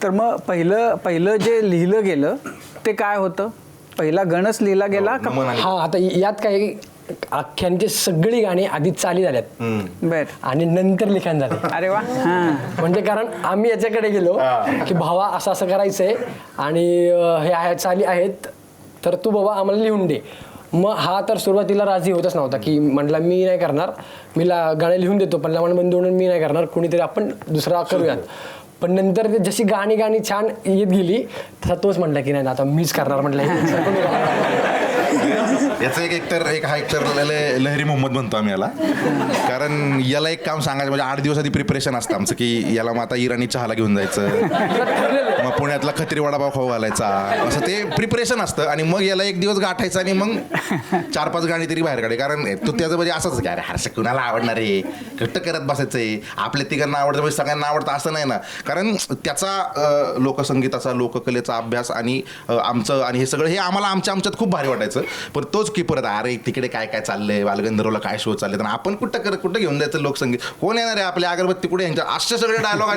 तर मग पहिलं जे लिहिलं गेलं ते काय होतं? पहिला गणच लिहिला गेला का? हा, आता यात काही आख्यांची सगळी गाणी आधी चाली झाल्यात बर. आणि नंतर लिखाण झाले. अरे वा. म्हणजे कारण आम्ही याच्याकडे गेलो की भावा असं असं करायचंय आणि हे चाली आहेत, तर तू बाबा आम्हाला लिहून दे. मग हा तर सुरुवातीला राजी होतच नव्हता की म्हटला मी नाही करणार, मी गाणे लिहून देतो पण लवण बंधू म्हणून मी नाही करणार, कुणीतरी आपण दुसरा करूयात. पण नंतर ते जशी गाणी छान येत गेली तसा तोच म्हटला की नाही आता मीच करणार म्हटलं. याचं एक लहरी मोहम्मद म्हणतो आम्ही याला. कारण याला एक काम सांगायचं म्हणजे 8 दिवस आधी प्रिपरेशन असतं आमचं की याला मग आता इराणी चहाला घेऊन जायचं, मग पुण्यातला खत्री वडापाव खाऊ घालायचा, असं ते प्रिपरेशन असतं. आणि मग याला एक दिवस गाठायचं आणि मग 4-5 गाणी तरी बाहेर काढे. कारण तो त्याचं म्हणजे असंच की अरे हर्ष कुणाला आवडणार आहे, घट्ट करत बसायचं आहे, आपल्या तिघांना आवडतं म्हणजे सगळ्यांना आवडतं असं नाही ना. कारण त्याचा लोकसंगीताचा लोककलेचा अभ्यास आणि आमचं आणि हे सगळं हे आम्हाला आमच्यात खूप भारी वाटायचं. पण तोच की परत अरे तिकडे काय काय चाललंय, बालगंधर्वला काय शो चालले, तर आपण कुठं घेऊन जायचं लोकसंगीत, कोण येणार आहे आपल्या अगरबत्ती कुठे यांच्या असे सगळे डायलॉग.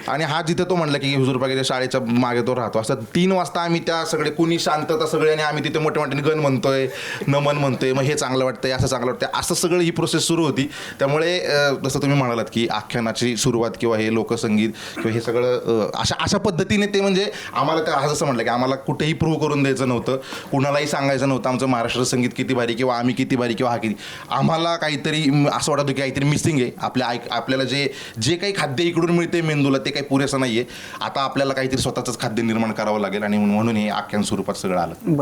आणि हा जिथे तो म्हणला की हुजूर पाकीच्या शाळेच्या मागे तो राहतो, असं 3 वाजता आम्ही त्या सगळे कुणी शांतता सगळे आणि आम्ही तिथे मोठ्या मोठ्याने गण म्हणतोय, नमन म्हणतोय, मग हे चांगलं वाटतंय असं चांगलं वाटतंय असं सगळं ही प्रोसेस सुरू होती. त्यामुळे जसं तुम्ही म्हणालात की आख्यानाची सुरुवात किंवा हे लोकसंगीत किंवा हे सगळं अशा पद्धतीने ते म्हणजे आम्हाला त्या जसं म्हटलं की आम्हाला कुठेही प्रूव्ह करून द्यायचं नव्हतं, कुणालाही सांगायचं नव्हतं आमचं महाराष्ट्र संगीत किती भारी किंवा आम्ही किती भारी किंवा हा किती. आम्हाला काहीतरी असं वाटतं की काहीतरी मिसिंग आहे आपल्याला जे काही खाद्य इकडून मिळते मेंदूला ते काही पुरेसं नाही आहे. आता आपल्याला काहीतरी स्वतःच खाद्य निर्माण करावं लागेल आणि म्हणून हे आख्यान स्वरूपात सगळं आलं.